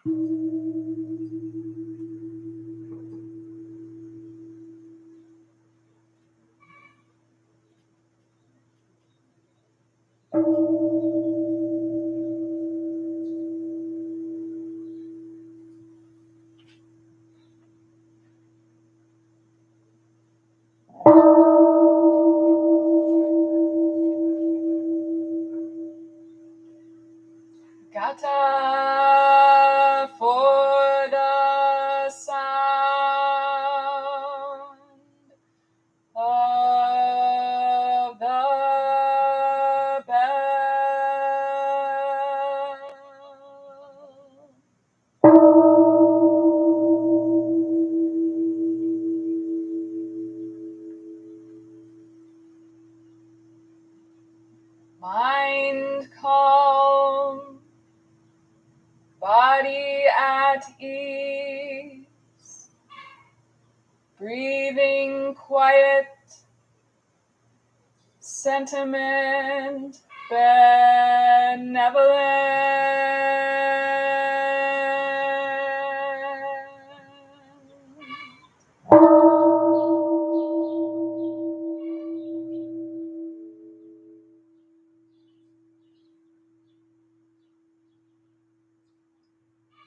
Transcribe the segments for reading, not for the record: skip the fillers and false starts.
Gata for the sound of the bell. Mind calm, body at ease, breathing quiet, sentiment benevolent.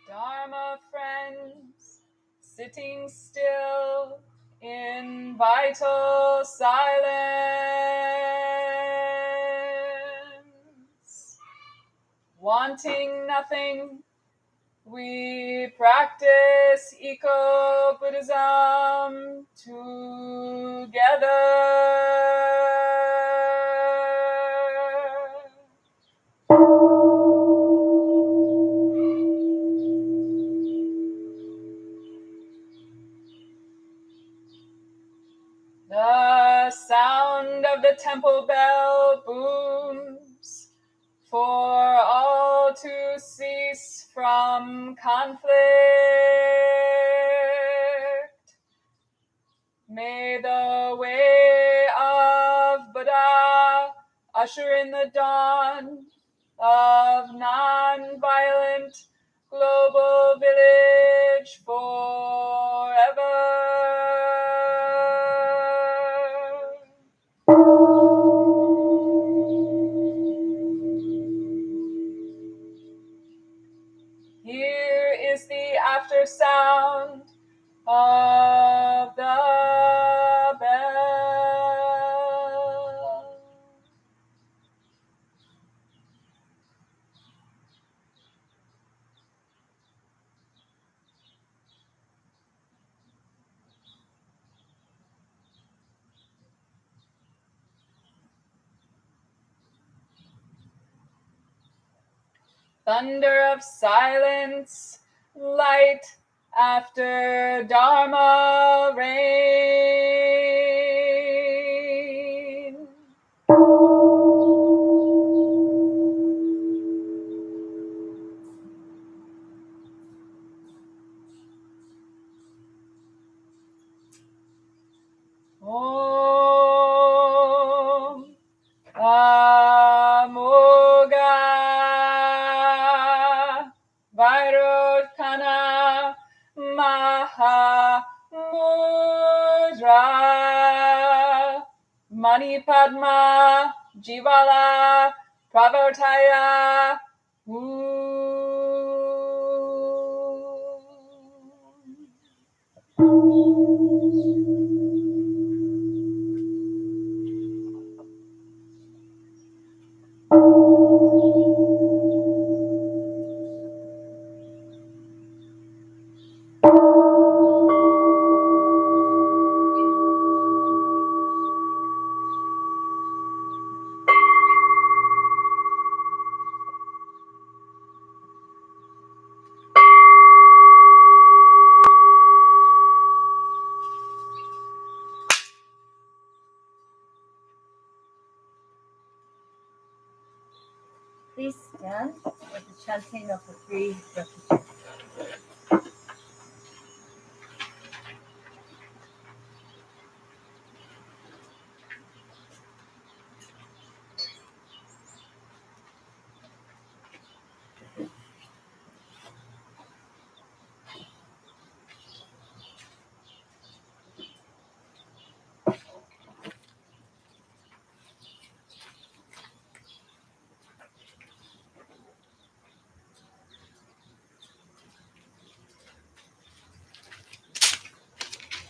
Dharma friends, sitting still in vital silence, wanting nothing, we practice eco-Buddhism together. The sound of the temple bell booms for all to cease from conflict. May the way of Buddha usher in the dawn of non-violent global village forever. Here is the after sound of the bell. Thunder of silence, light after Dharma rain. Om Amoga Vairocana Maha Mudra Mani Padma Jivala Pravartaya Please stand for the chanting of the three repetitions.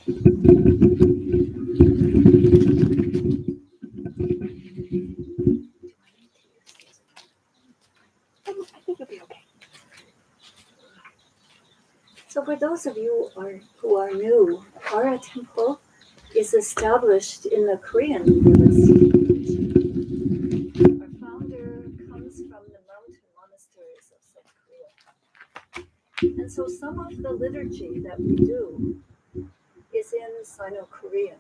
I think you'll be okay. So for those of you who are new, our temple is established in the Korean Buddhist tradition. Our founder comes from the mountain monasteries of South Korea. And so some of the liturgy that we do is in Sino-Korean,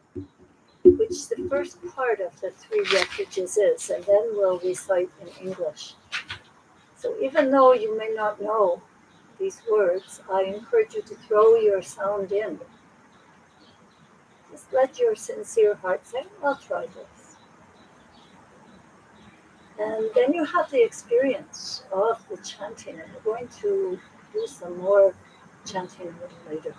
which the first part of the 3 refuges is, and then we'll recite in English. So even though you may not know these words, I encourage you to throw your sound in. Just let your sincere heart say, I'll try this. And then you have the experience of the chanting, and we're going to do some more chanting a little later.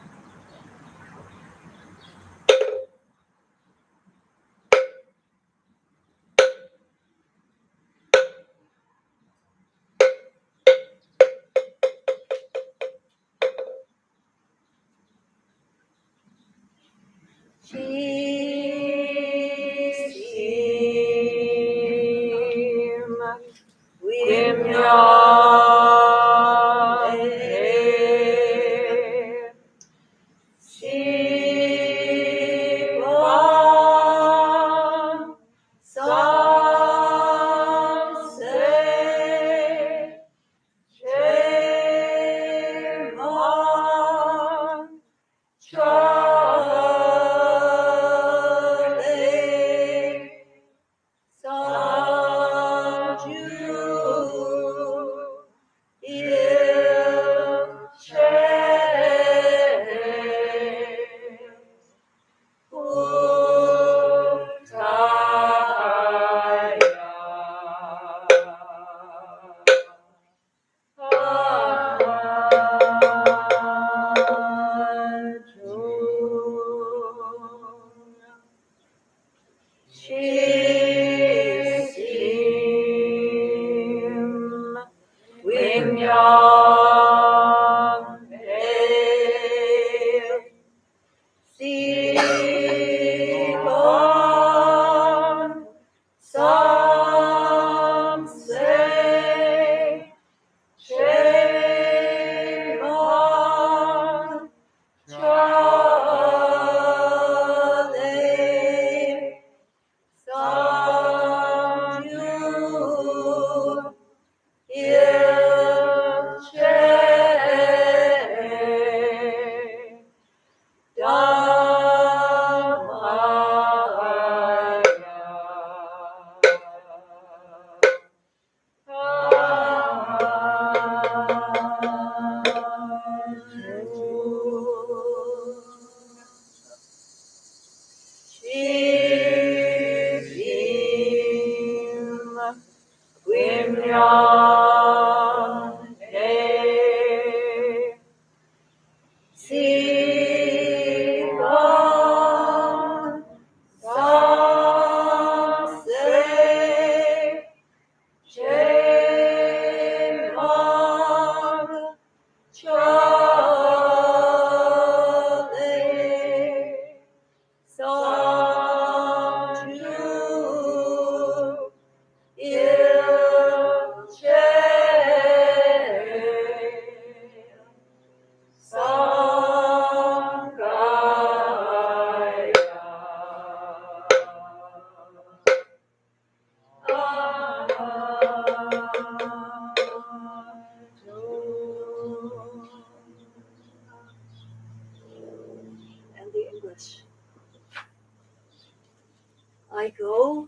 I go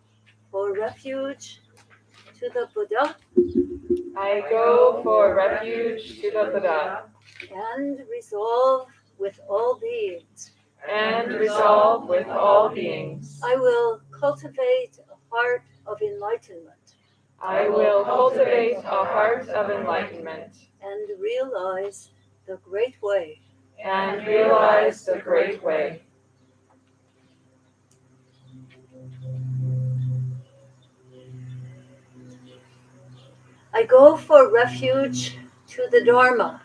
for refuge to the Buddha. I go for refuge to the Buddha. And resolve with all beings. And resolve with all beings. I will cultivate a heart of enlightenment. I will cultivate a heart of enlightenment. And realize the great way. And realize the great way. I go for refuge to the Dharma.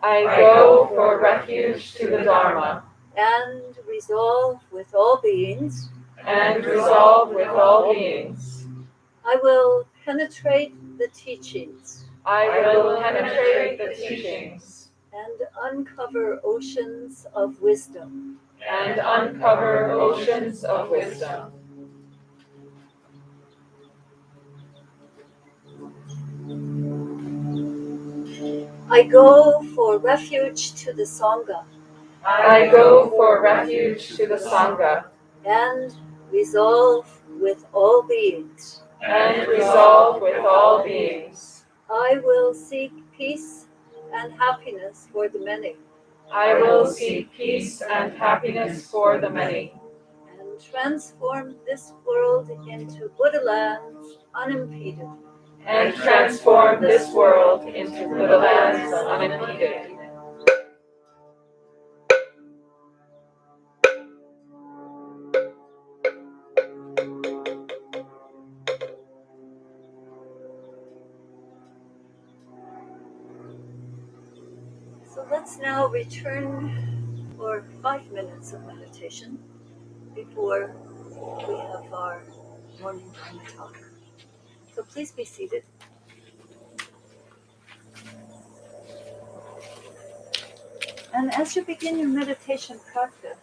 I go for refuge to the Dharma. and resolve with all beings. And resolve with all beings. I will penetrate the teachings. I will penetrate the teachings. And uncover oceans of wisdom. And uncover oceans of wisdom. I go for refuge to the Sangha. I go for refuge to the Sangha. And resolve with all beings. And resolve with all beings. I will seek peace and happiness for the many. I will seek peace and happiness for the many. And transform this world into Buddha lands unimpeded. And transform this world into Buddha lands unimpeded. So let's now return for 5 minutes of meditation before we have our morning Dharma talk. So please be seated. And as you begin your meditation practice,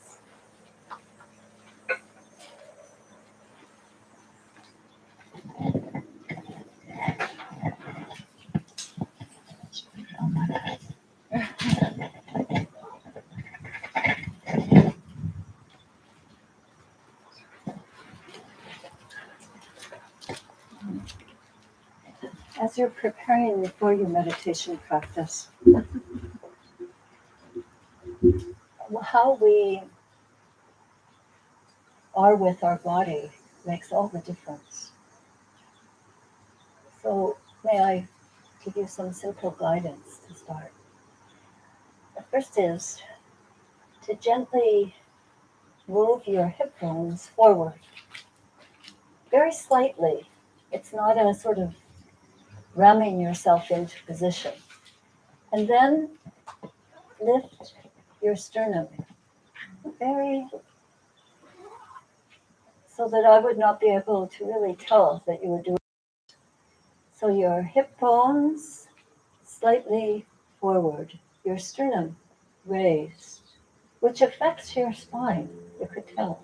as you're preparing for your meditation practice, how we are with our body makes all the difference. So may I give you some simple guidance to start. The first is to gently move your hip bones forward, very slightly. It's not a sort of ramming yourself into position. And then lift your sternum very, so that I would not be able to really tell that you were doing it. So your hip bones slightly forward, your sternum raised, which affects your spine, you could tell.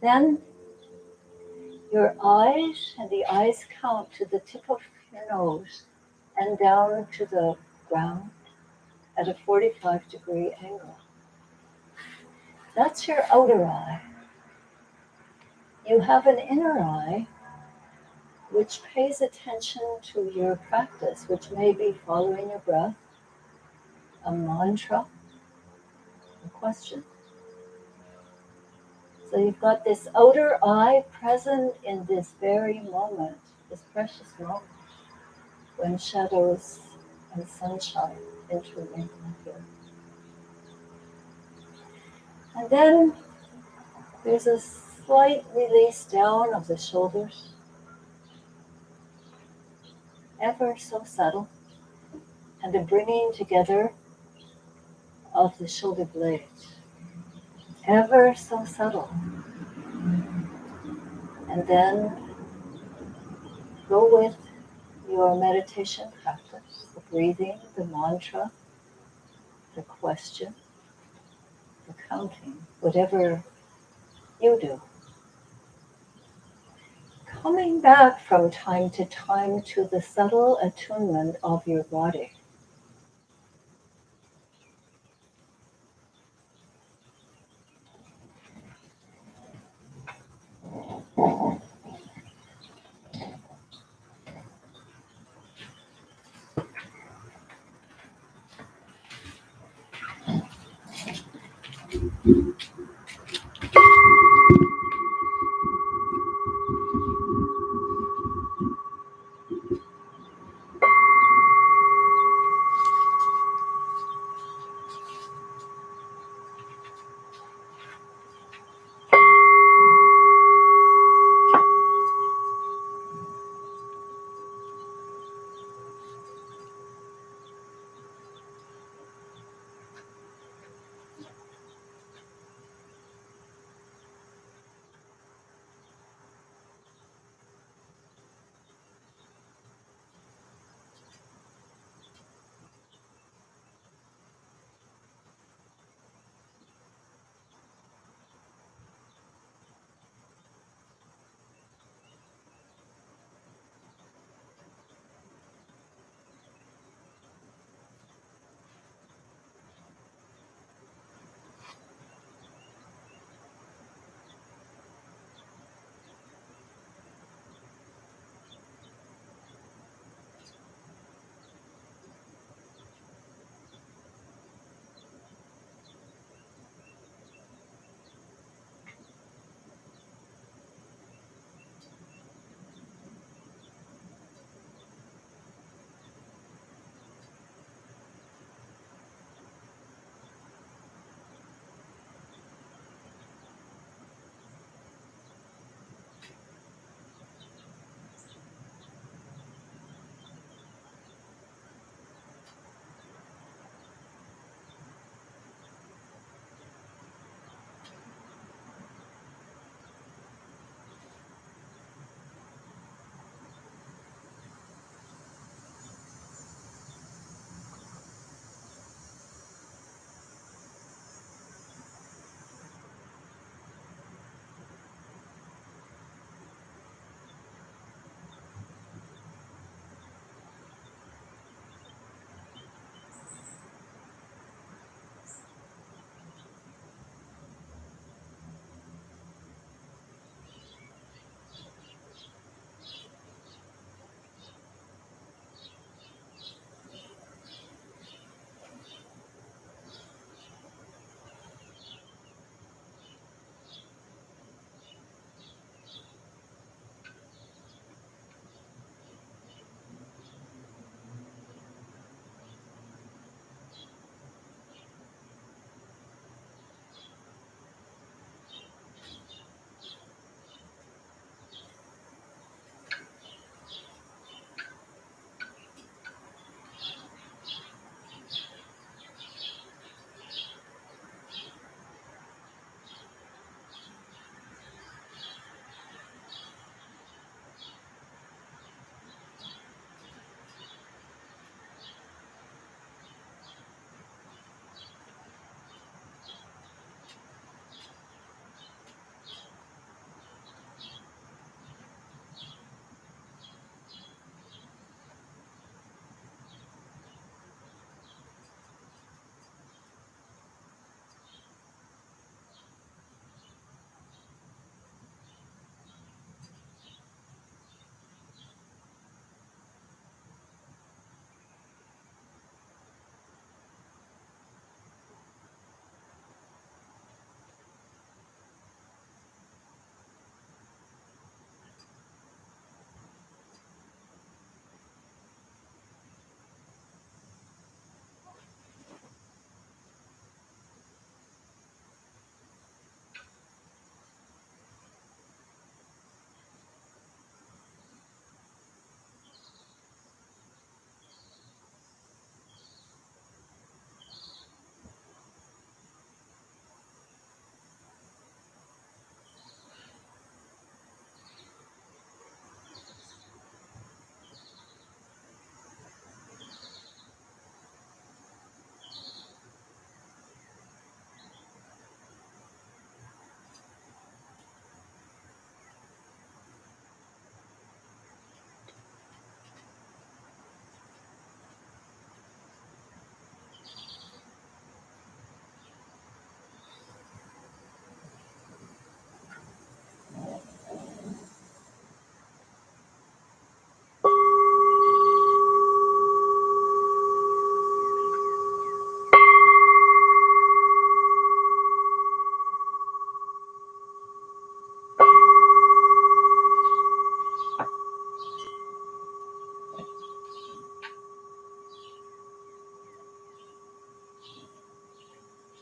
Then your eyes, and the eyes count to the tip of your nose and down to the ground at a 45-degree angle. That's your outer eye. You have an inner eye which pays attention to your practice, which may be following your breath, a mantra, a question. So you've got this outer eye present in this very moment, this precious moment, when shadows and sunshine intermingle here. And then there's a slight release down of the shoulders, ever so subtle, and a bringing together of the shoulder blades, ever so subtle. And then go with your meditation practice, the breathing, the mantra, the question, the counting, whatever you do. Coming back from time to time to the subtle attunement of your body.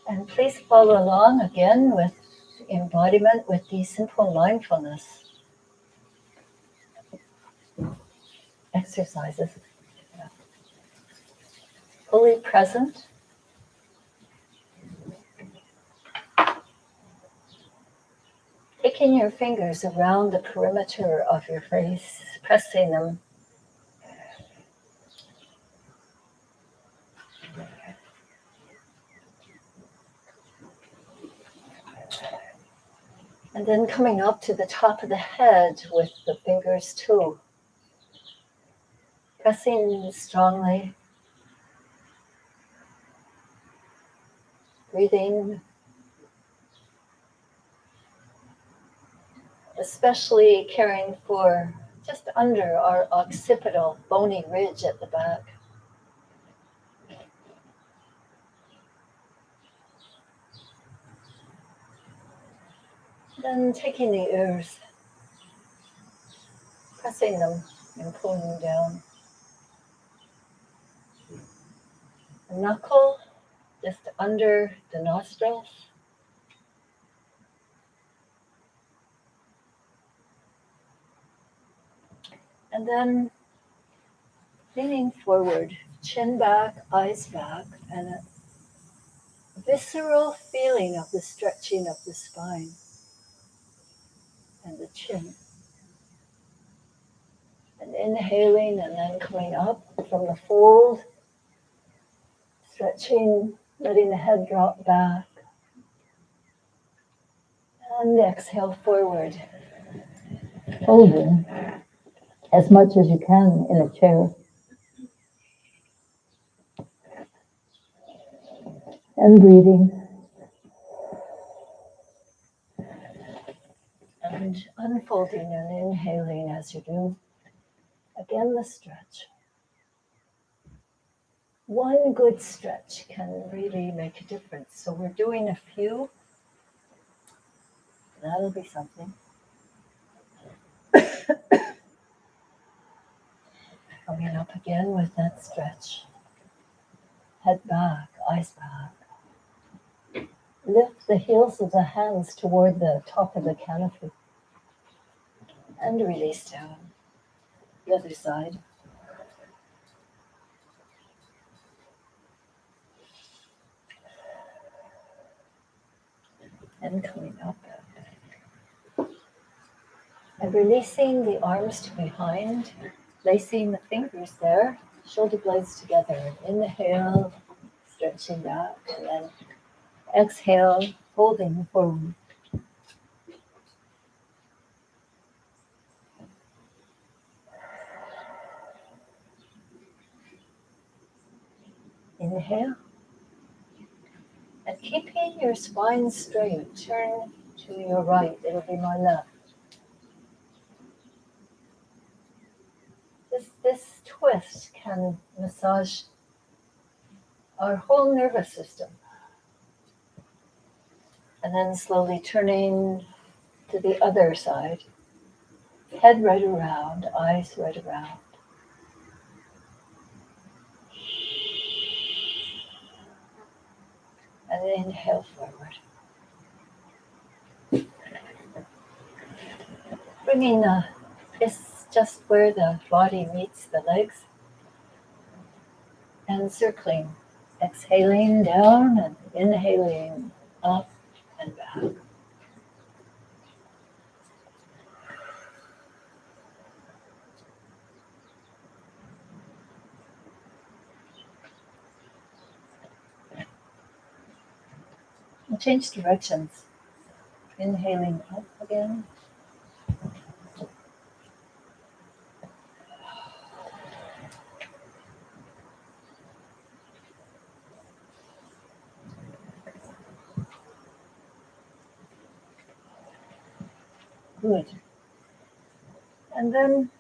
And please follow along again with embodiment with the simple mindfulness exercises. Fully present. Taking your fingers around the perimeter of your face, pressing them. And then coming up to the top of the head with the fingers too. Pressing strongly. Breathing. Especially caring for just under our occipital bony ridge at the back. Then taking the ears, pressing them and pulling them down. The knuckle just under the nostrils. And then leaning forward, chin back, eyes back, and a visceral feeling of the stretching of the spine and the chin. And inhaling and then coming up from the fold, stretching, letting the head drop back. And exhale forward, folding as much as you can in a chair. And breathing. And unfolding and inhaling as you do. Again, the stretch. One good stretch can really make a difference. So we're doing a few. That'll be something. Coming up again with that stretch. Head back, eyes back. Lift the heels of the hands toward the top of the canopy. And release down. The other side. And coming up. And releasing the arms to behind, placing the fingers there, shoulder blades together. Inhale, stretching back, and then exhale, folding forward. Inhale. And keeping your spine straight, turn to your right. It'll be my left. This twist can massage our whole nervous system. And then slowly turning to the other side. Head right around, eyes right around. And inhale forward. Bringing the fists just where the body meets the legs. And circling. Exhaling down and inhaling up and back. And change directions. Inhaling up again. Good. And then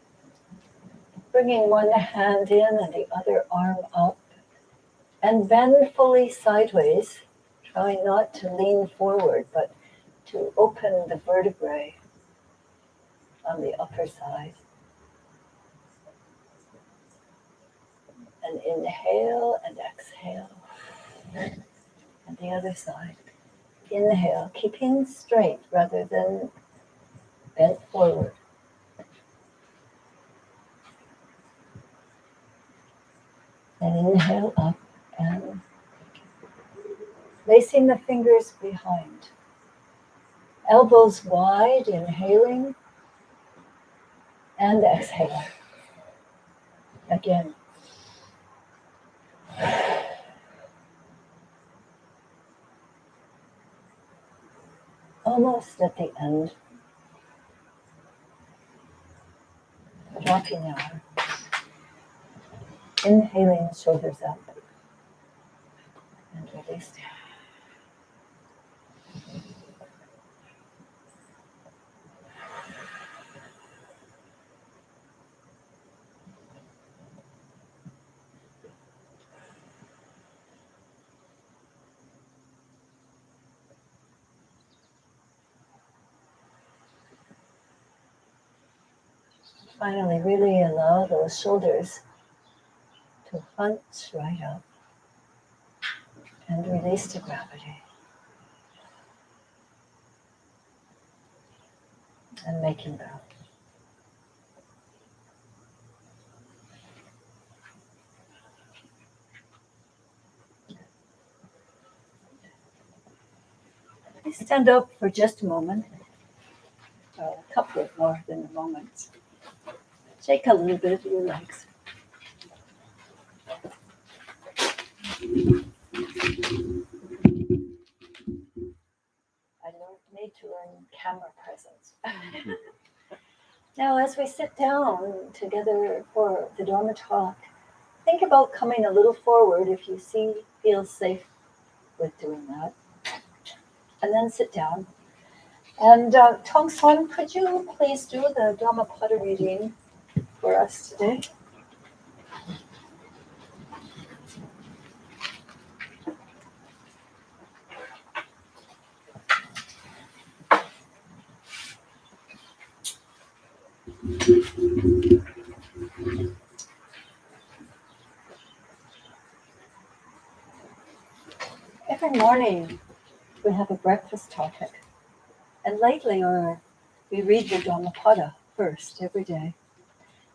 bringing one hand in and the other arm up. And bend fully sideways. Try not to lean forward, but to open the vertebrae on the upper side. And inhale and exhale. And the other side. Inhale, keeping straight rather than bent forward. And inhale up and placing the fingers behind. Elbows wide, inhaling and exhaling. Again. Almost at the end. Dropping the arm. Inhaling, shoulders up. And release. Finally, really allow those shoulders to hunch right up and release to gravity. And making go. Please stand up for just a moment, a couple of more than a moment. Shake a little bit of your legs. I need to learn camera presence. Now, as we sit down together for the Dharma talk, think about coming a little forward if you feel safe with doing that. And then sit down. And Tong Son, could you please do the Dhammapada reading for us today? Every morning we have a breakfast topic. And lately we read the Dhammapada first every day.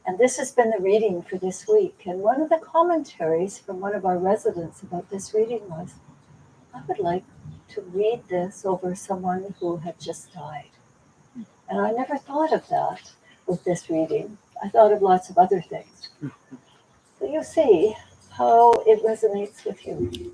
And this has been the reading for this week. And one of the commentaries from one of our residents about this reading was, I would like to read this over someone who had just died. And I never thought of that with this reading. I thought of lots of other things. So you see how it resonates with you.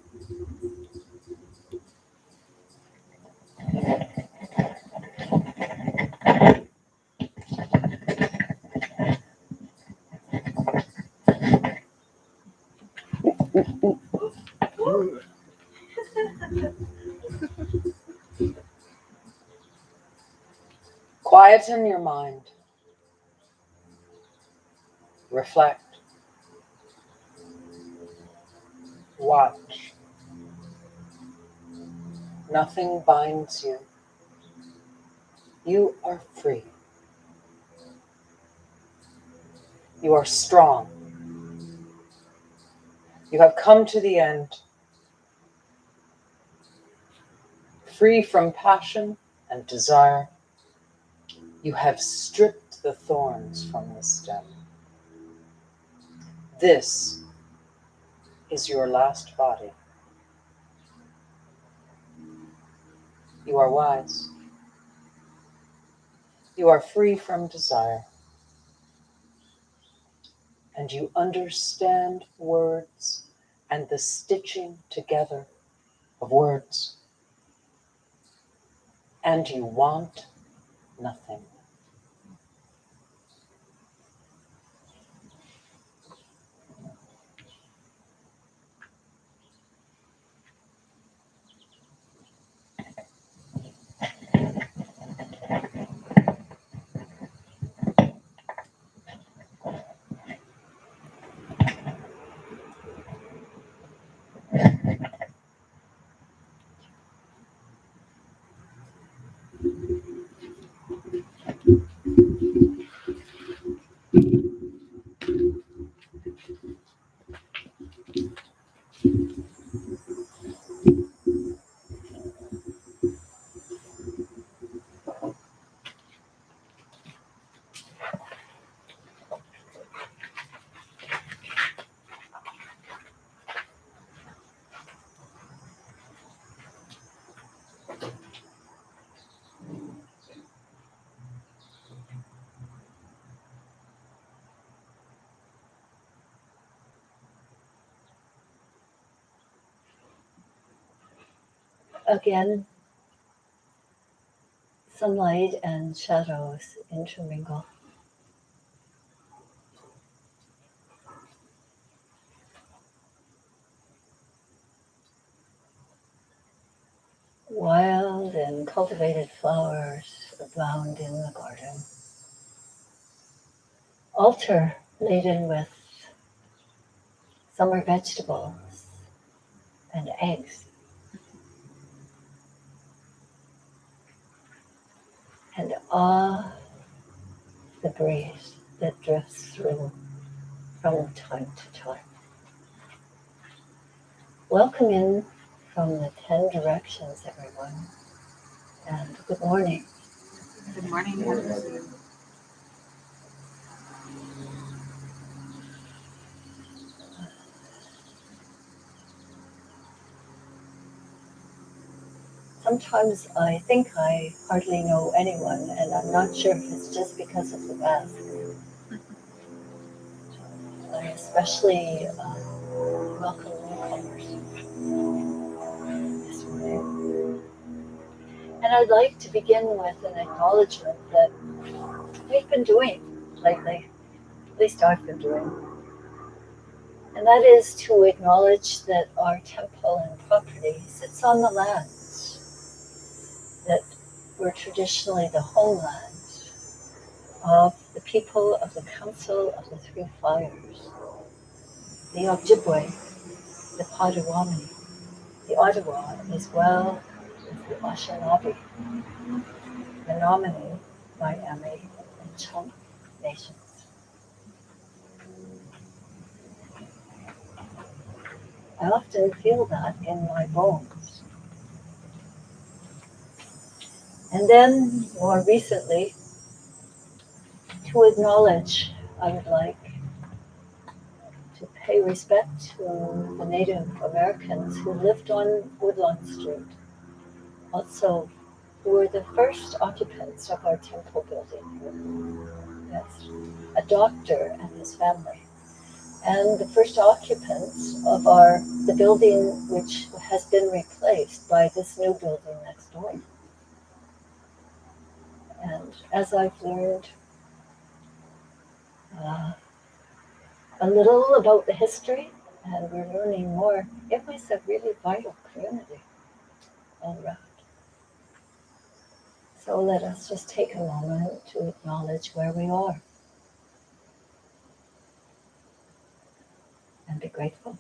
Quieten your mind. Reflect. Watch. Nothing binds you. You are free. You are strong. You have come to the end. Free from passion and desire. You have stripped the thorns from the stem. This is your last body. You are wise. You are free from desire. And you understand words and the stitching together of words. And you want nothing. Again, sunlight and shadows intermingle. Wild and cultivated flowers abound in the garden. Altar laden with summer vegetables and eggs. And the breeze that drifts through from time to time. Welcome in from the 10 directions, everyone, and good morning. Good morning. Sometimes I think I hardly know anyone, and I'm not sure if it's just because of the mask. I especially welcome newcomers this morning. And I'd like to begin with an acknowledgement that we've been doing lately, at least I've been doing. And that is to acknowledge that our temple and property sits on the land that were traditionally the homeland of the people of the Council of the Three Fires, the Ojibwe, the Potawatomi, the Ottawa, as well as the Anishinaabe, the Menominee, Miami, and Chunk nations. I often feel that in my bones. And then, more recently, to acknowledge, I would like to pay respect to the Native Americans who lived on Woodlawn Street, also who were the first occupants of our temple building. Yes, a doctor and his family, and the first occupants of the building which has been replaced by this new building next door. And as I've learned a little about the history, and we're learning more, it was a really vital community all around. So let us just take a moment to acknowledge where we are and be grateful.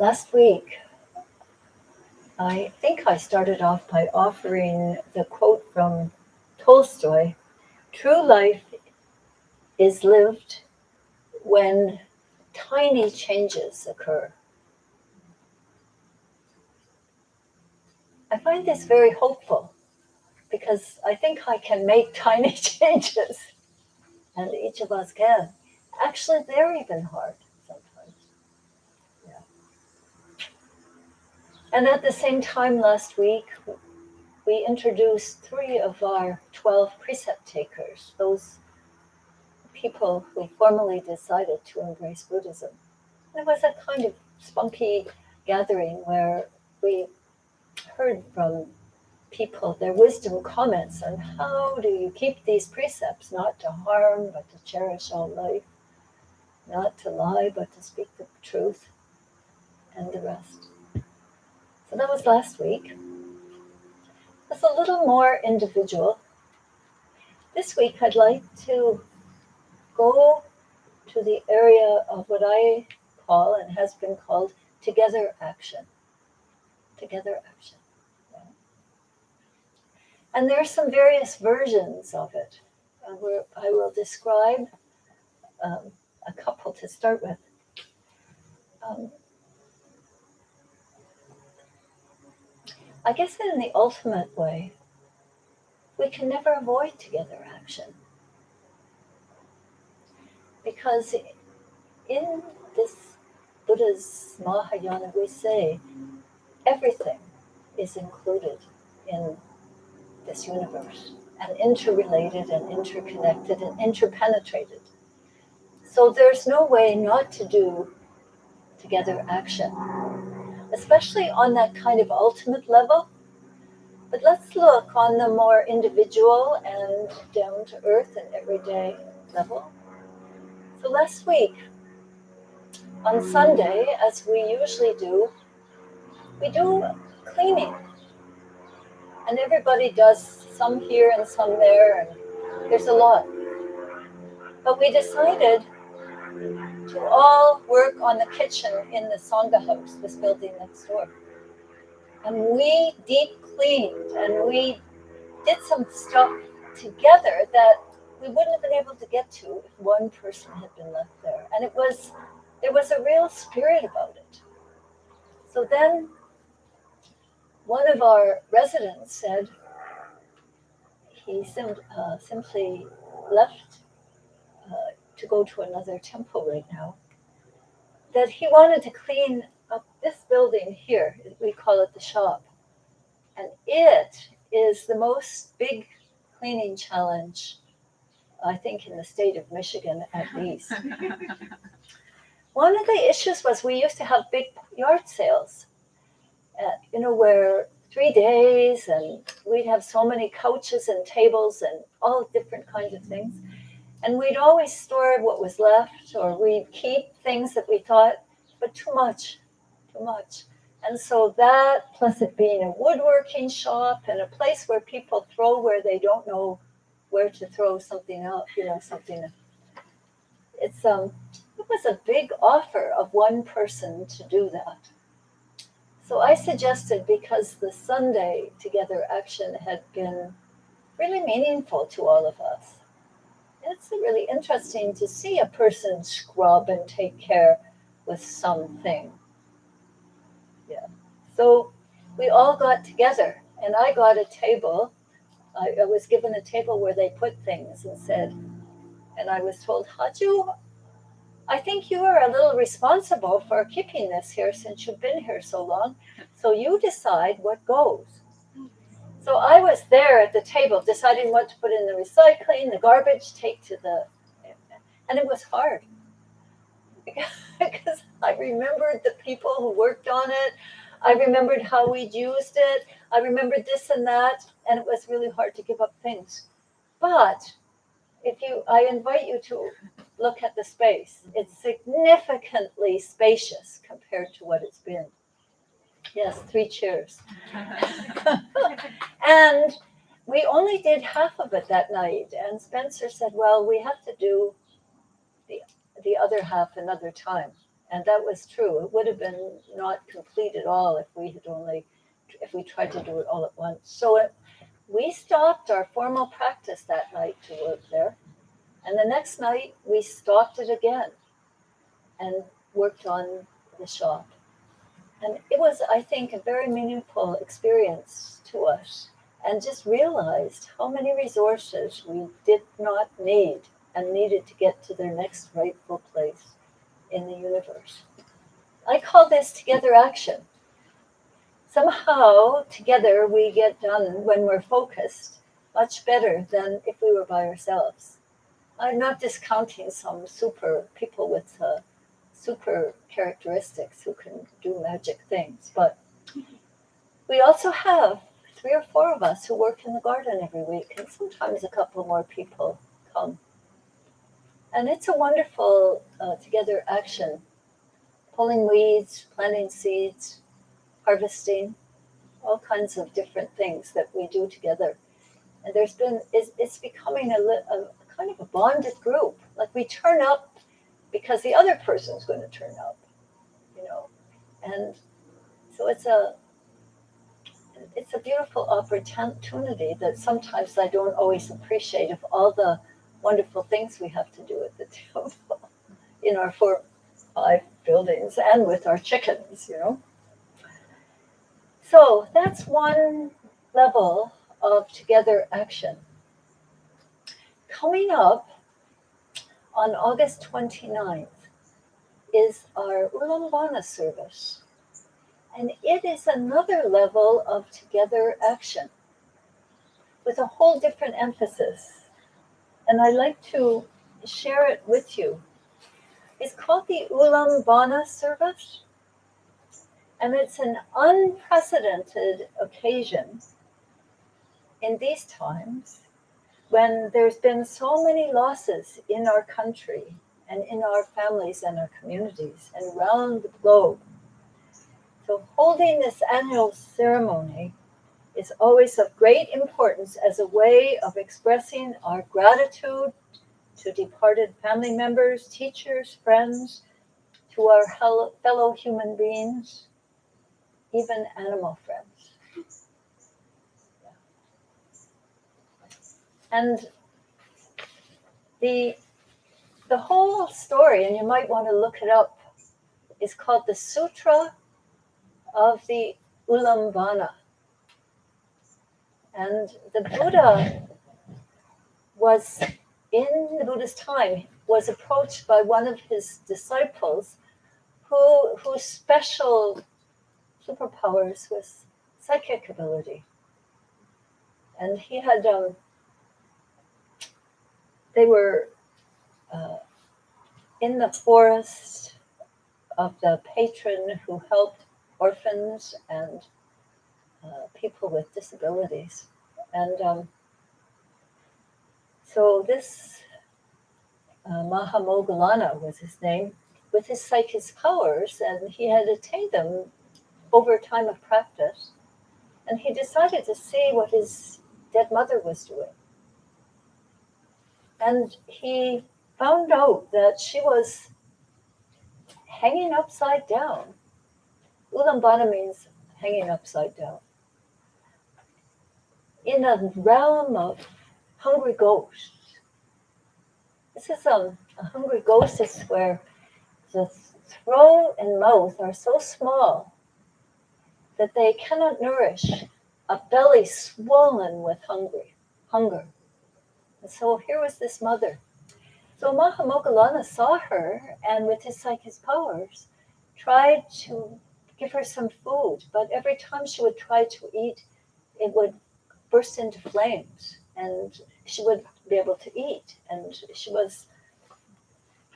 Last week, I think I started off by offering the quote from Tolstoy, "True life is lived when tiny changes occur." I find this very hopeful because I think I can make tiny changes, and each of us can. Actually, they're even hard sometimes. Yeah. And at the same time last week, we introduced 3 of our 12 precept takers, those people who formally decided to embrace Buddhism. It was a kind of spunky gathering where we heard from people their wisdom comments on how do you keep these precepts, not to harm but to cherish all life, not to lie but to speak the truth, and the rest. So that was last week. It's a little more individual. This week I'd like to go to the area of what I call and has been called together action. Together action. Yeah. And there are some various versions of it. I will describe a couple to start with. I guess in the ultimate way, we can never avoid together action. Because in this Buddha's Mahayana, we say everything is included in this universe, and interrelated and interconnected and interpenetrated. So there's no way not to do together action, especially on that kind of ultimate level. But let's look on the more individual and down to earth and everyday level. So last week, on Sunday, as we usually do, we do cleaning. And everybody does some here and some there, and there's a lot. But we decided to all work on the kitchen in the Sangha house, this building next door. And we deep cleaned and we did some stuff together that we wouldn't have been able to get to if one person had been left there. And there was a real spirit about it. So then one of our residents said he simply left to go to another temple right now, that he wanted to clean up this building here. We call it the shop. And it is the most big cleaning challenge, I think, in the state of Michigan at least. One of the issues was we used to have big yard sales, where 3 days, and we'd have so many couches and tables and all different kinds of things. And we'd always store what was left, or we'd keep things that we thought, but too much. And so that, plus it being a woodworking shop and a place where people throw where they don't know where to throw something out, something. It was a big offer of one person to do that. So I suggested, because the Sunday Together action had been really meaningful to all of us. It's really interesting to see a person scrub and take care with something. Yeah. So we all got together, and I got a table. I was given a table where they put things and said, and I was told, Haju, I think you are a little responsible for keeping this here since you've been here so long. So you decide what goes. So I was there at the table deciding what to put in the recycling, the garbage, and it was hard. Because I remembered the people who worked on it. I remembered how we'd used it. I remembered this and that, and it was really hard to give up things. But I invite you to look at the space. It's significantly spacious compared to what it's been. Yes, 3 chairs. And we only did half of it that night. And Spencer said, well, we have to do the other half another time. And that was true. It would have been not complete at all if we tried to do it all at once. So we stopped our formal practice that night to work there. And the next night we stopped it again and worked on the shop. And it was, I think, a very meaningful experience to us, and just realized how many resources we did not need and needed to get to their next rightful place in the universe. I call this together action. Somehow, together, we get done, when we're focused, much better than if we were by ourselves. I'm not discounting some people with super characteristics who can do magic things, but we also have 3 or 4 of us who work in the garden every week, and sometimes a couple more people come. And it's a wonderful together action. Pulling weeds, planting seeds, harvesting, all kinds of different things that we do together. And it's becoming a kind of a bonded group. Like we turn up because the other person's going to turn up, And so it's a beautiful opportunity that sometimes I don't always appreciate, of all the wonderful things we have to do at the temple in our 4, 5 buildings, and with our chickens, So that's one level of together action. Coming up on August 29th is our Ulambana Service. And it is another level of together action with a whole different emphasis. And I'd like to share it with you. It's called the Ulambana Service. And it's an unprecedented occasion in these times when there's been so many losses in our country and in our families and our communities and around the globe. So holding this annual ceremony is always of great importance as a way of expressing our gratitude to departed family members, teachers, friends, to our fellow human beings, even animal friends. And the whole story, and you might want to look it up, is called the Sutra of the Ulambana. And the Buddha was, in the Buddha's time, was approached by one of his disciples whose special superpowers was psychic ability. And he had, they were in the forest of the patron who helped orphans and people with disabilities. And so this Mahamoggallana was his name, with his psychic powers, and he had attained them over a time of practice. And he decided to see what his dead mother was doing. And he found out that she was hanging upside down. Ulambana means hanging upside down. In a realm of hungry ghosts. This is a hungry ghost is where the throat and mouth are so small that they cannot nourish a belly swollen with hunger. And so here was this mother. So Mahamoggallana saw her, and with his psychic powers, tried to give her some food, but every time she would try to eat, it would burst into flames, and she would be able to eat. And she was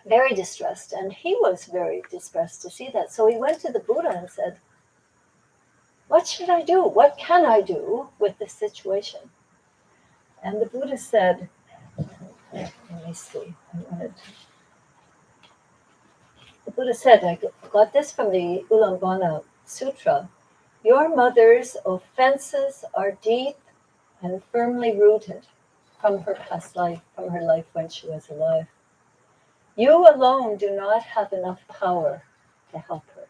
very distressed, and he was very distressed to see that. So he went to the Buddha and said, "What should I do? What can I do with this situation?" And the Buddha said, let me see. The Buddha said, I got this from the Ulambana Sutra, "Your mother's offenses are deep and firmly rooted from her past life, from her life when she was alive. You alone do not have enough power to help her."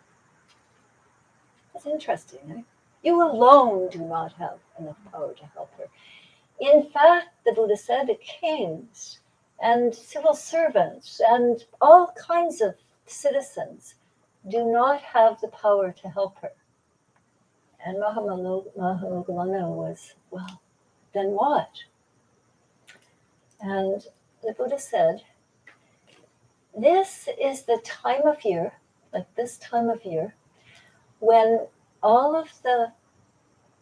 That's interesting, right? You alone do not have enough power to help her. In fact, the Buddha said, the kings and civil servants and all kinds of citizens do not have the power to help her. And Mahamoggallana was, well, then what? And the Buddha said, this is the time of year, like this time of year, when all of the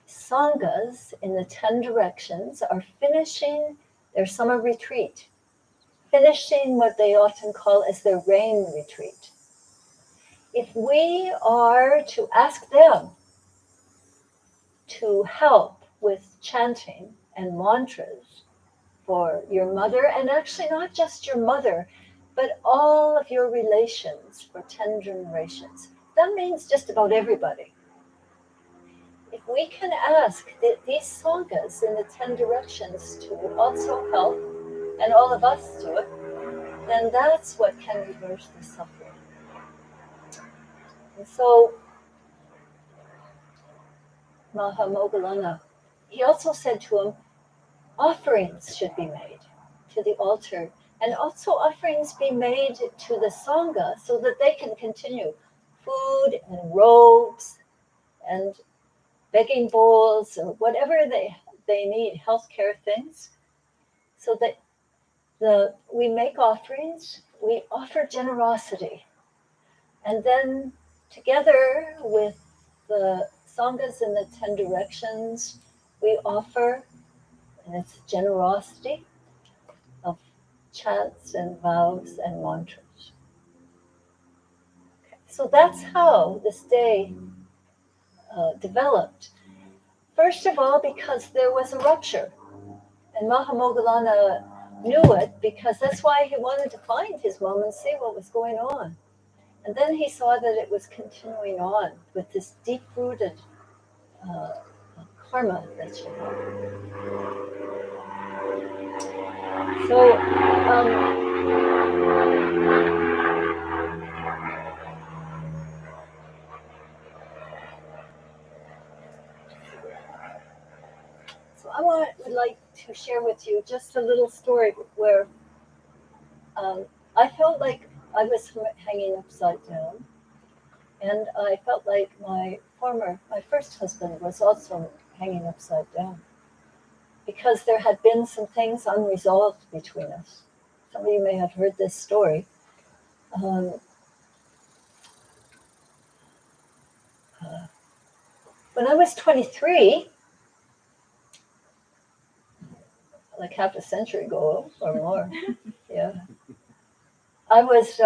sanghas in the 10 directions are finishing their summer retreat, finishing what they often call as their rain retreat. If we are to ask them to help with chanting and mantras for your mother, and actually not just your mother, but all of your relations for 10 generations, that means just about everybody. If we can ask these sanghas in the 10 directions to also help, and all of us do it, then that's what can reverse the suffering. And so, Mahamoggallana, he also said to him, offerings should be made to the altar, and also offerings be made to the sangha so that they can continue food and robes and begging bowls or whatever they need, healthcare things, so that we make offerings, we offer generosity, and then together with the Sanghas in the 10 directions we offer, and it's generosity of chants and vows and mantras. Okay. So that's how this day developed. First of all, because there was a rupture, and Mahamoggallana knew it, because that's why he wanted to find his mom and see what was going on. And then he saw that it was continuing on with this deep-rooted karma that she had. So, would like to share with you just a little story where I felt like I was hanging upside down, and I felt like my first husband was also hanging upside down, because there had been some things unresolved between us. Some of you may have heard this story. When I was 23, like half a century ago or more, yeah, I was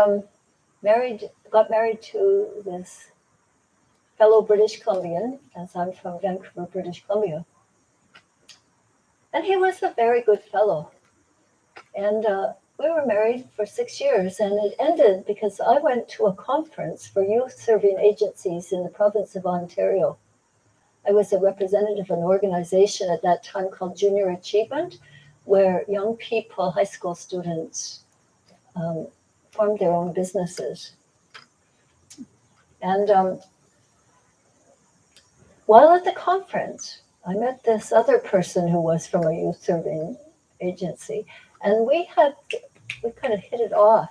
got married to this fellow British Columbian, as I'm from Vancouver, British Columbia. And he was a very good fellow. And we were married for 6 years, and it ended because I went to a conference for youth serving agencies in the province of Ontario. I was a representative of an organization at that time called Junior Achievement, where young people, high school students, formed their own businesses. And while at the conference, I met this other person who was from a youth serving agency, and we kind of hit it off.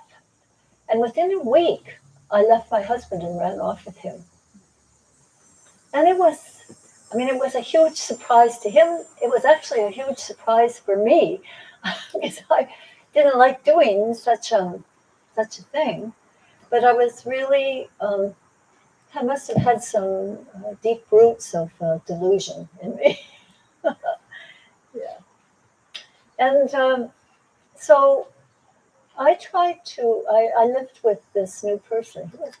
And within a week, I left my husband and ran off with him. And it was a huge surprise to him. It was actually a huge surprise for me, because I didn't like doing such a thing. But I was really, I must have had some deep roots of delusion in me. Yeah. And so I lived with this new person. He was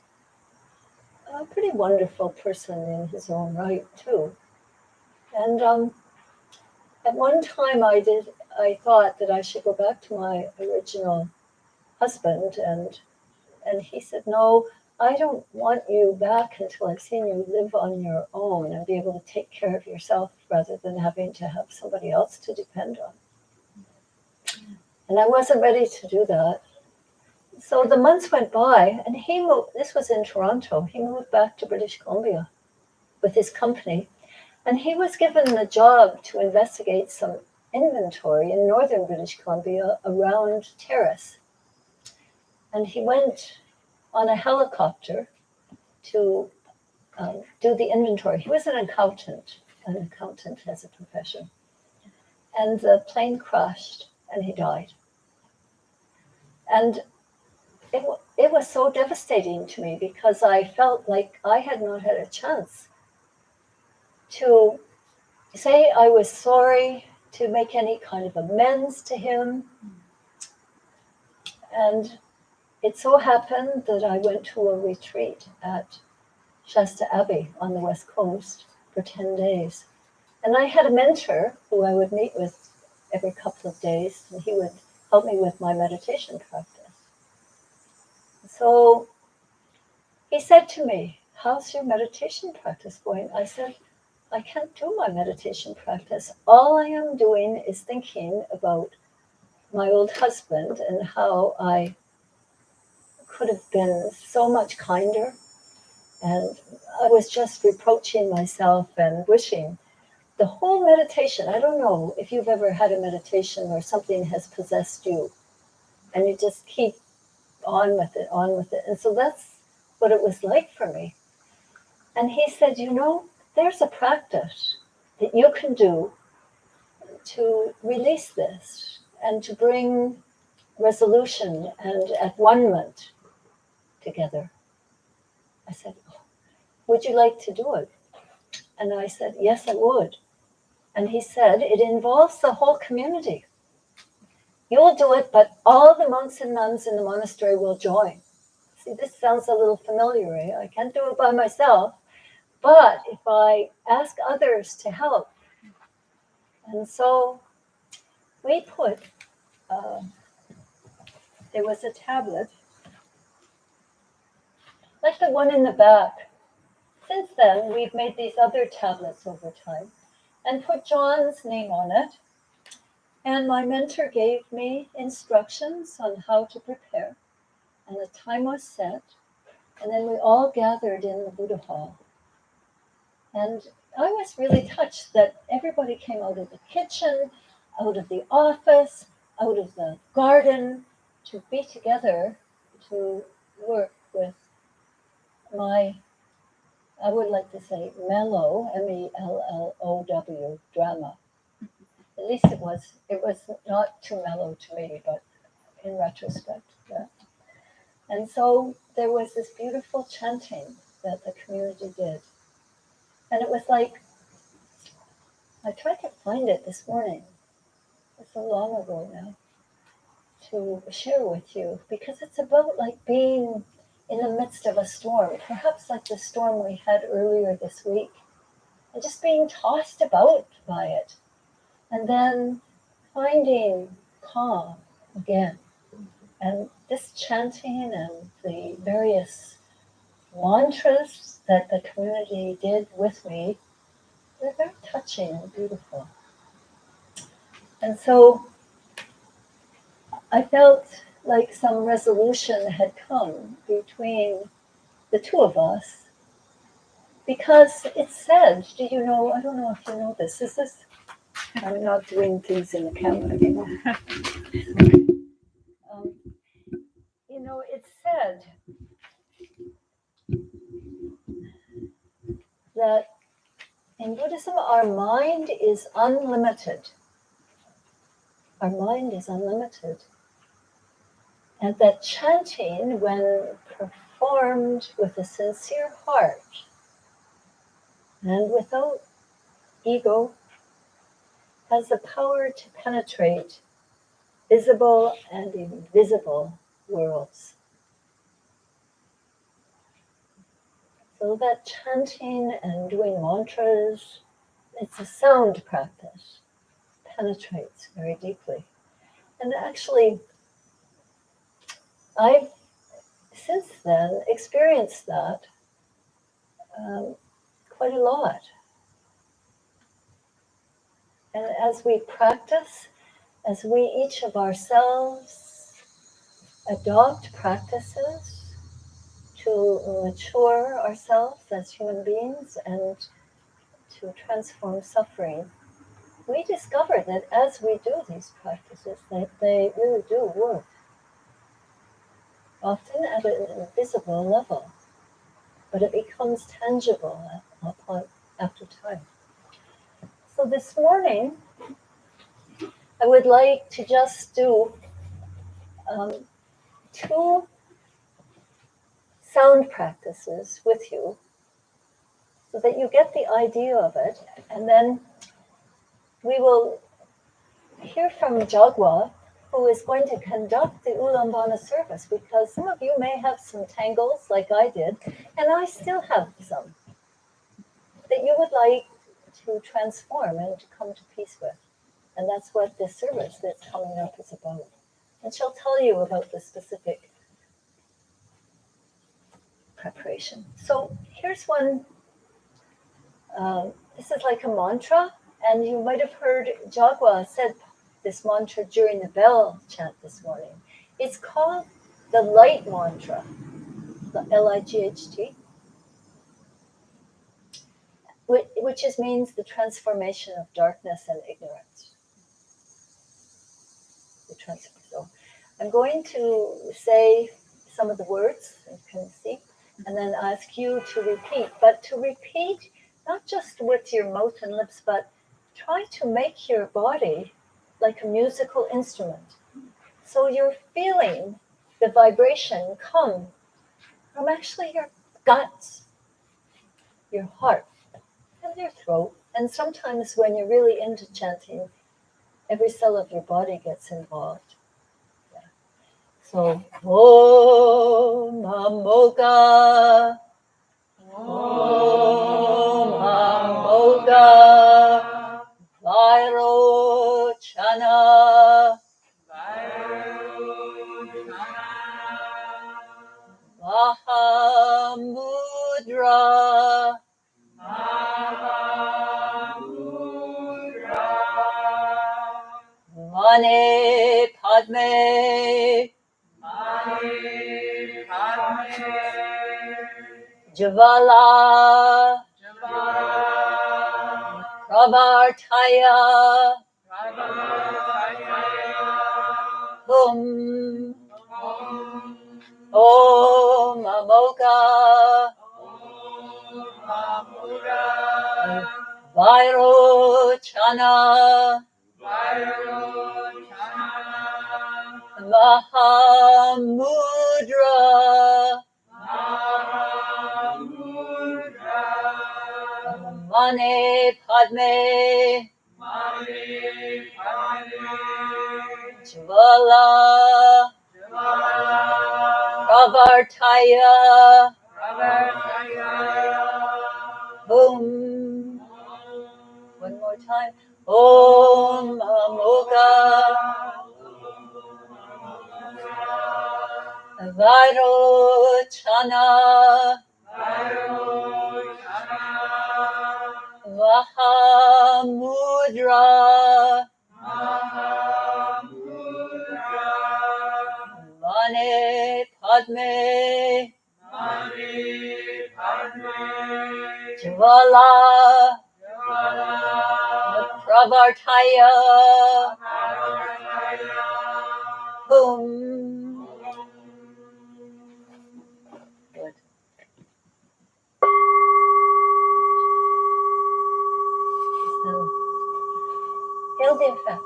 a pretty wonderful person in his own right, too. And at one time I thought that I should go back to my original husband, and he said, "No, I don't want you back until I've seen you live on your own and be able to take care of yourself rather than having to have somebody else to depend on." And I wasn't ready to do that. So the months went by, and he moved. This was in Toronto. He moved back to British Columbia with his company, and he was given the job to investigate some inventory in northern British Columbia around Terrace. And he went on a helicopter to do the inventory. He was an accountant as a profession. And the plane crashed, and he died. And it was so devastating to me, because I felt like I had not had a chance to say I was sorry, to make any kind of amends to him. And it so happened that I went to a retreat at Shasta Abbey on the West Coast for 10 days. And I had a mentor who I would meet with every couple of days, and he would help me with my meditation practice. So he said to me, "How's your meditation practice going?" I said, "I can't do my meditation practice. All I am doing is thinking about my old husband and how I could have been so much kinder. And I was just reproaching myself and wishing." The whole meditation, I don't know if you've ever had a meditation where something has possessed you and you just keep on with it. And so that's what it was like for me. And he said, there's a practice that you can do to release this and to bring resolution and at-one-ment together. I said, "Would you like to do it?" And I said, yes, I would. And he said, it involves the whole community. You'll do it, but all the monks and nuns in the monastery will join. See, this sounds a little familiar, eh? I can't do it by myself, but if I ask others to help. And so we put, there was a tablet, like the one in the back. Since then, we've made these other tablets over time and put John's name on it. And my mentor gave me instructions on how to prepare. And the time was set. And then we all gathered in the Buddha hall. And I was really touched that everybody came out of the kitchen, out of the office, out of the garden to be together to work with my, I would like to say, mellow, MELLOW drama. At least it was not too mellow to me, but in retrospect. Yeah. And so there was this beautiful chanting that the community did. And it was like, I tried to find it this morning. It's so long ago now, to share with you, because it's about like being in the midst of a storm, perhaps like the storm we had earlier this week, and just being tossed about by it, and then finding calm again. And this chanting and the various mantras that the community did with me, they're very touching and beautiful. And so I felt like some resolution had come between the two of us, because it said, do you know, I don't know if you know this, is this, I'm not doing things in the camera anymore. You know, it said that in Buddhism, our mind is unlimited. Our mind is unlimited. And that chanting, when performed with a sincere heart and without ego, has the power to penetrate visible and invisible worlds. So that chanting and doing mantras, it's a sound practice, penetrates very deeply. And actually, I've since then experienced that quite a lot. And as we practice, as we each of ourselves adopt practices to mature ourselves as human beings and to transform suffering, we discover that as we do these practices, that they really do work, often at an invisible level, but it becomes tangible after time. So this morning, I would like to just do 2 sound practices with you so that you get the idea of it. And then we will hear from Jagwa, who is going to conduct the Ulambana service, because some of you may have some tangles like I did, and I still have some that you would like to transform and to come to peace with. And that's what this service that's coming up is about. And she'll tell you about the specific preparation. So here's one. This is like a mantra, and you might have heard Jagwa said this mantra during the bell chant this morning. It's called the light mantra, the L-I-G-H-T, which means the transformation of darkness and ignorance. So I'm going to say some of the words, you can see, and then ask you to repeat. But to repeat, not just with your mouth and lips, but try to make your body like a musical instrument. So you're feeling the vibration come from actually your guts, your heart. and your throat. And sometimes when you're really into chanting, every cell of your body gets involved. Yeah. So, Om Amoga, Om Amoga, Vairo Chana, Mahamudra, Mane Padme, Javala, Pravartaya, Hum, Om Amoga, Vairo Chana, Mahamudra, Mane Padme, Jvala, Pravartaya, Boom. One more time. Om Amoga, Vairo Chana, Mahamudra, Mane Padme, Jvala, Pravartaya, Boom. Good. And feel the effect.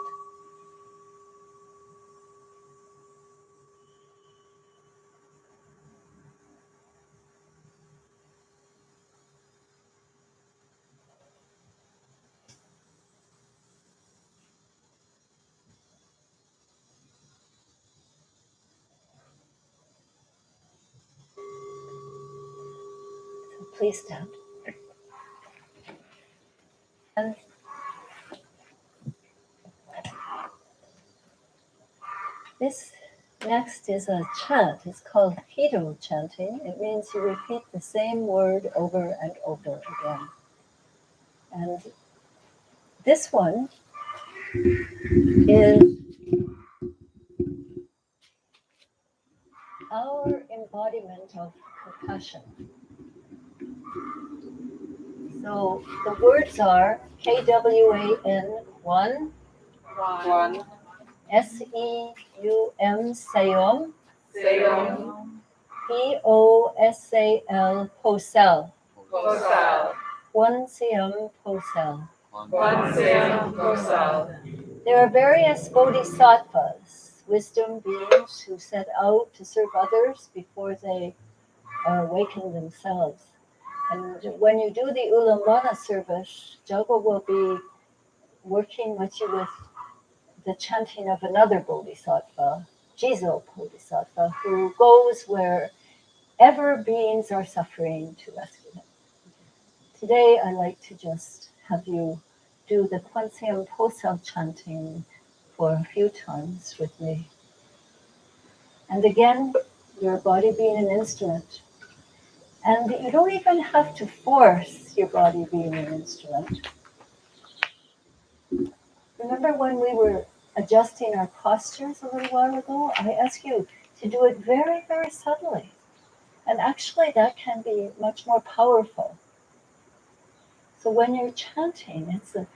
So please stand. And this next is a chant. It's called Hiro Chanting. It means you repeat the same word over and over again. And this one is our embodiment of compassion. So the words are KWAN 1, One. SEUM Seom, Seom. POSAL Posel, Kosal. 1 Seom Posel. One Seom. Kosal. There are various bodhisattvas, wisdom beings who set out to serve others before they awaken themselves. And when you do the Ulambana Service, Jago will be working with you with the chanting of another bodhisattva, Jizo Bodhisattva, who goes wherever beings are suffering to rescue them. Today, I like to just have you do the Kwanseum Posel chanting for a few times with me. And again, your body being an instrument. And you don't even have to force your body being an instrument. Remember when we were adjusting our postures a little while ago? I asked you to do it very, very subtly. And actually that can be much more powerful. So when you're chanting, it's a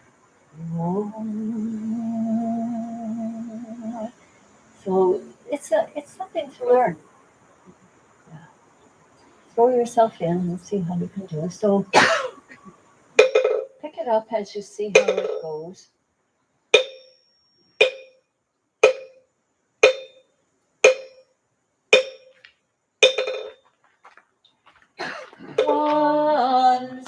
so it's something to learn. Yeah. Throw yourself in and see how you can do it. So pick it up as you see how it goes. Kwanseum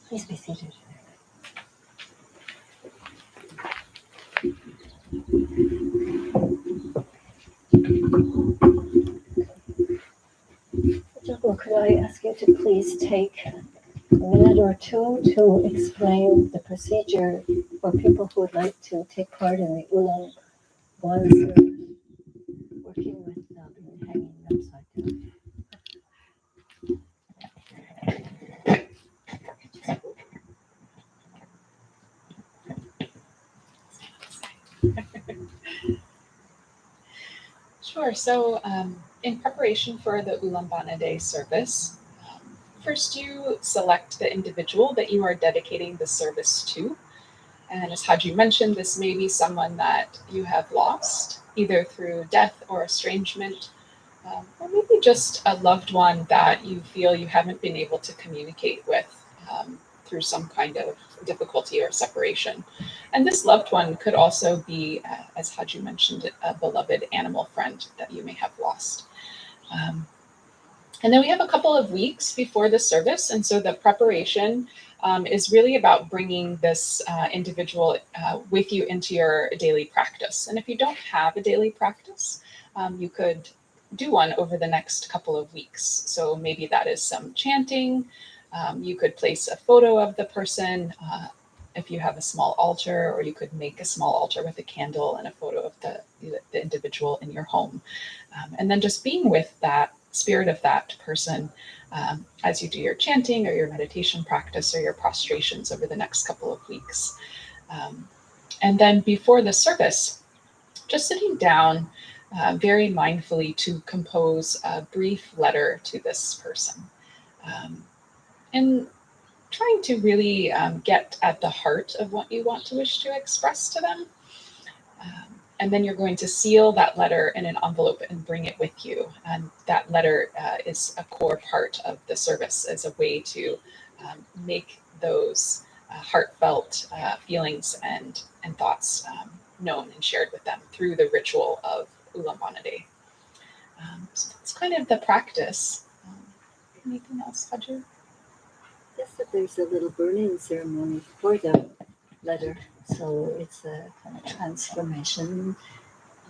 Please be seated. Jacob, could I ask you to please take a minute or two to explain the procedure for people who would like to take part in the Ulambana Service, working with hanging upside down. Sure. So in preparation for the Ulambana Day service, first you select the individual that you are dedicating the service to. And as Haji mentioned, this may be someone that you have lost, either through death or estrangement, or maybe just a loved one that you feel you haven't been able to communicate with through some kind of difficulty or separation. And this loved one could also be, as Haji mentioned, a beloved animal friend that you may have lost. And then we have a couple of weeks before the service. And so the preparation is really about bringing this individual with you into your daily practice. And if you don't have a daily practice, you could do one over the next couple of weeks. So maybe that is some chanting. You could place a photo of the person if you have a small altar, or you could make a small altar with a candle and a photo of the individual in your home. And then just being with that spirit of that person as you do your chanting or your meditation practice or your prostrations over the next couple of weeks. And then before the service, just sitting down very mindfully to compose a brief letter to this person. And trying to really get at the heart of what you want to wish to express to them. And then you're going to seal that letter in an envelope and bring it with you. And that letter is a core part of the service as a way to make those heartfelt feelings and thoughts known and shared with them through the ritual of Ulambana Day. So that's kind of the practice. Anything else, Hajur? Yes, that there's a little burning ceremony for the letter. So it's a kind of transformation,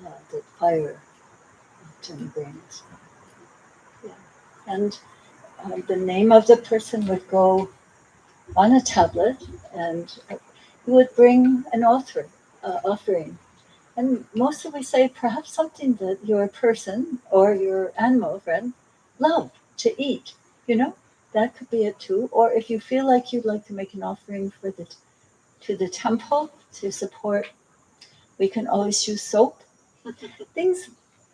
the fire often brings. Yeah. And the name of the person would go on a tablet, and you would bring an offering. And mostly we say perhaps something that your person or your animal friend love to eat, that could be it too. Or if you feel like you'd like to make an offering to the temple to support, we can always use soap. Things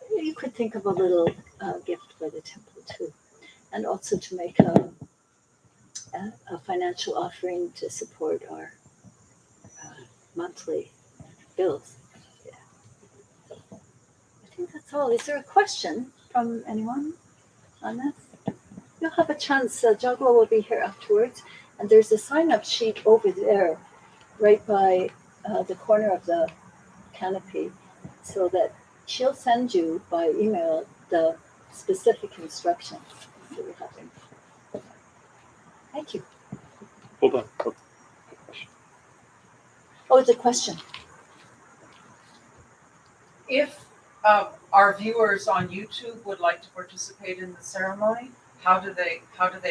you could think of a little gift for the temple too, and also to make a financial offering to support our monthly bills. Yeah. I think that's all. Is there a question from anyone on this? You'll have a chance. Jagwa will be here afterwards, and there's a sign-up sheet over there, right by the corner of the canopy, so that she'll send you by email the specific instructions that you have in. Thank you. Hold on. Oh, it's a question. If our viewers on YouTube would like to participate in the ceremony, how do they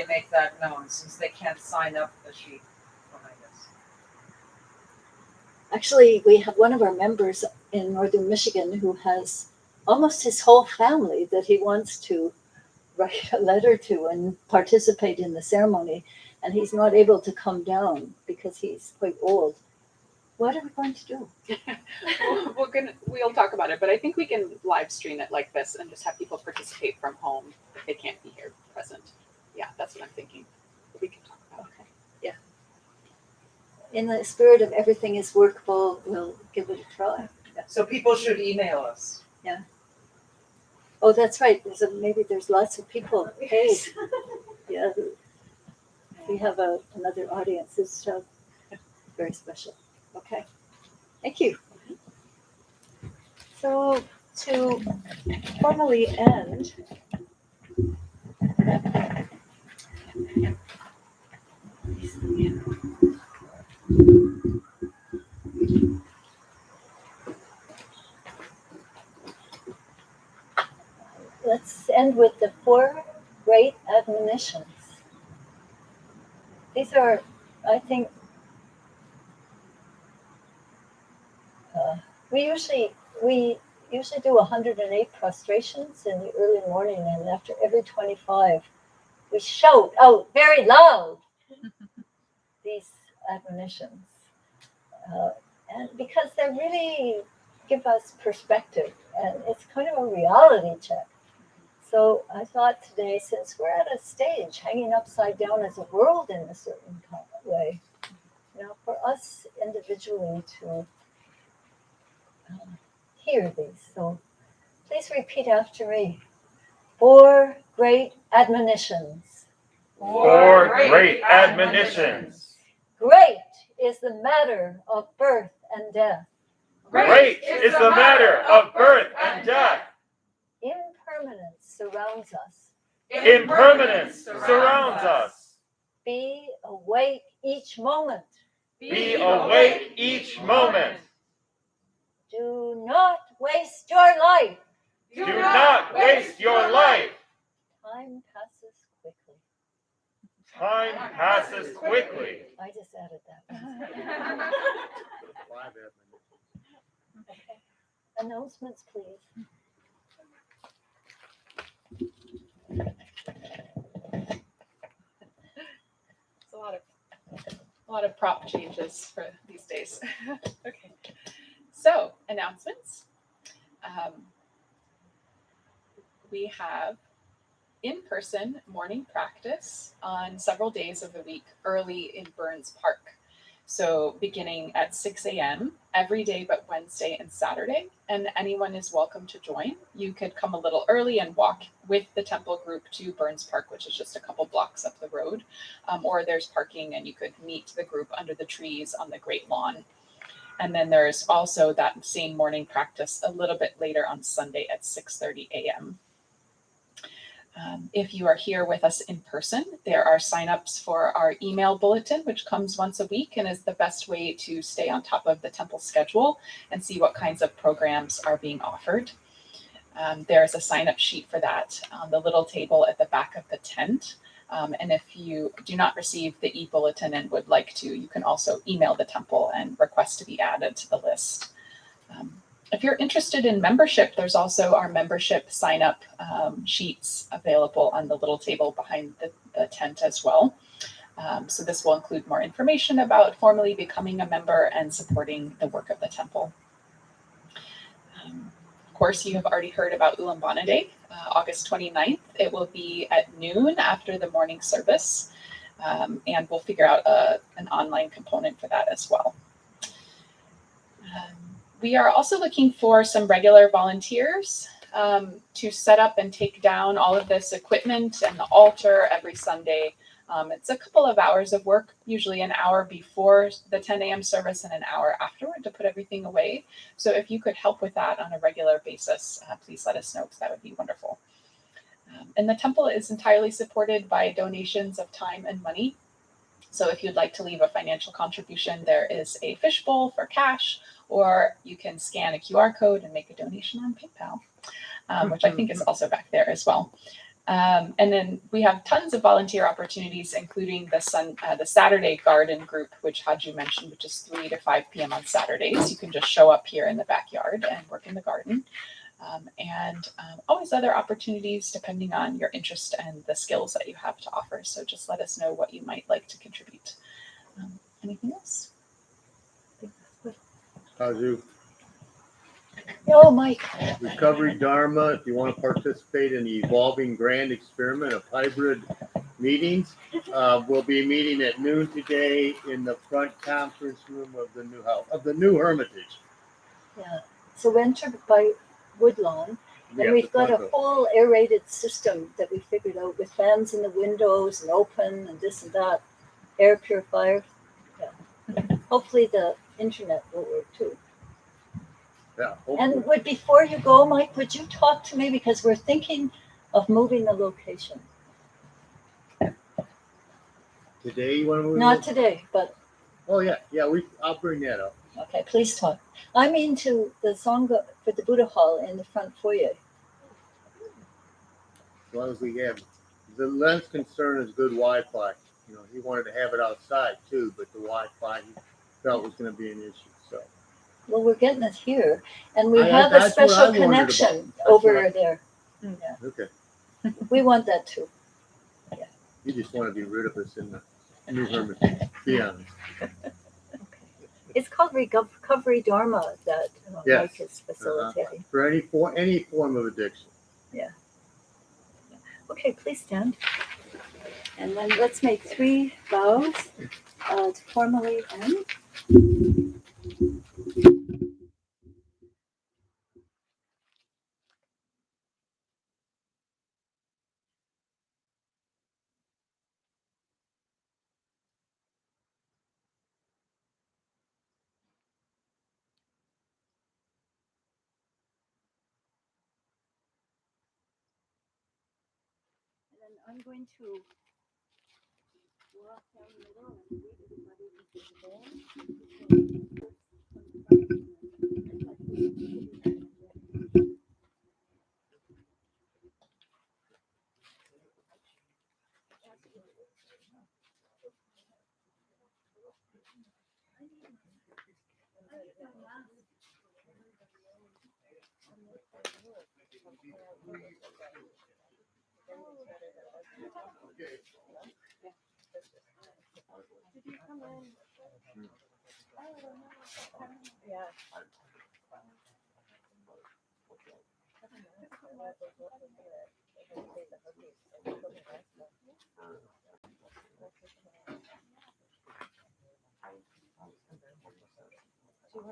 make that known, since they can't sign up the sheet behind us? Actually, we have one of our members in northern Michigan who has almost his whole family that he wants to write a letter to and participate in the ceremony, and he's not able to come down because he's quite old. What are we going to do? We'll talk about it, but I think we can live stream it like this and just have people participate from home if they can't be here present. Yeah, that's what I'm thinking. We can talk about. Okay. Yeah. In the spirit of everything is workable, we'll give it a try. Yeah. So people should email us. Oh, that's right. Maybe there's lots of people. Hey, yeah, we have another audience. It's very special. Okay, thank you. So to formally end, let's end with the 4 great admonitions. These are, I think, we usually do 108 prostrations in the early morning, and after every 25, we shout out very loud these admonitions, and because they really give us perspective, and it's kind of a reality check. So I thought today, since we're at a stage hanging upside down as a world in a certain kind of way, for us individually to hear these. So please repeat after me. 4 great admonitions. 4 great admonitions. Great is the matter of birth and death. Great is the matter of birth and death. Impermanence surrounds us. Impermanence surrounds us. Be awake each moment. Be awake each moment. Do not waste your life. Do not waste your life. Time passes quickly. Time passes quickly. I just added that. Okay. Announcements, please. It's a lot of prop changes for these days. Okay, so announcements. We have in-person morning practice on several days of the week early in Burns Park. So beginning at 6 a.m. every day but Wednesday and Saturday, and anyone is welcome to join. You could come a little early and walk with the temple group to Burns Park, which is just a couple blocks up the road, or there's parking and you could meet the group under the trees on the Great Lawn. And then there's also that same morning practice a little bit later on Sunday at 6:30 a.m. If you are here with us in person, there are signups for our email bulletin, which comes once a week and is the best way to stay on top of the temple schedule and see what kinds of programs are being offered. There's a sign-up sheet for that on the little table at the back of the tent. And if you do not receive the e-bulletin and would like to, you can also email the temple and request to be added to the list. If you're interested in membership, there's also our membership sign-up sheets available on the little table behind the tent as well. So this will include more information about formally becoming a member and supporting the work of the temple. Of course, you have already heard about Ulambana Day, August 29th. It will be at noon after the morning service, and we'll figure out an online component for that as well. We are also looking for some regular volunteers to set up and take down all of this equipment and the altar every Sunday. It's a couple of hours of work, usually an hour before the 10 a.m. service and an hour afterward to put everything away. So if you could help with that on a regular basis, please let us know, because that would be wonderful. And the temple is entirely supported by donations of time and money. So if you'd like to leave a financial contribution, there is a fishbowl for cash, or you can scan a QR code and make a donation on PayPal, which I think is also back there as well. And then we have tons of volunteer opportunities, including the Saturday garden group, which Haju mentioned, which is 3 to 5 p.m. on Saturdays. You can just show up here in the backyard and work in the garden. And always other opportunities depending on your interest and the skills that you have to offer. So just let us know what you might like to contribute. Anything else? Haju, Oh, Mike. Recovery Dharma, if you want to participate in the evolving grand experiment of hybrid meetings, we'll be meeting at noon today in the front conference room of the new house, of the new Hermitage. Yeah. So enter by Woodlawn. And we've got a whole aerated system that we figured out with fans in the windows and open and this and that, air purifier. Yeah. Hopefully the internet will work too. Yeah. And before you go, Mike, would you talk to me, because we're thinking of moving the location. Today you want to move? Not today, but Oh yeah, I'll bring that up. okay. Please talk. I mean to the Sangha for the Buddha Hall in the front foyer. As long as we have, the lens concern is good Wi-Fi. You know, he wanted to have it outside too, but the Wi-Fi he felt was going to be an issue. So. Well, we're getting it here, and we I- have a that's what I special wondered connection about. That's over what I- there. Okay. We want that too. You just want to be rid of us in the new Hermitage. Be honest. It's called Recovery Dharma that Yes. Mike is facilitating. For any form of addiction. Okay, please stand. And then let's make 3 vows to formally end. And then I'm going to walk down the middle and lead everybody into the bowl. Did you come in? Yeah.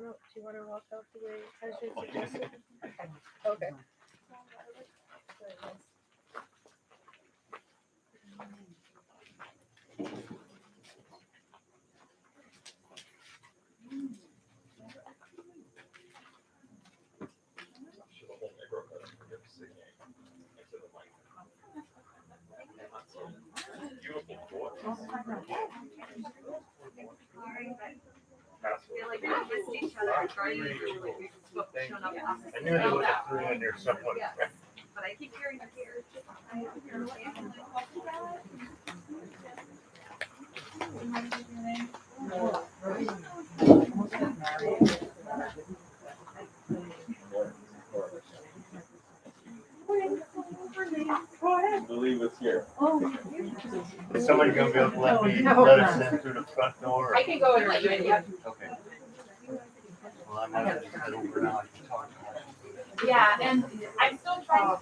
you wanna walk out the way as you suggested? Okay. I knew there was a three in there somewhere. But I keep hearing I believe it's here. Is somebody gonna be able to let us in through the front door? I can go and let you in, yeah. Okay. Well, I might have to head over now. I can talk. Yeah, and I'm still trying to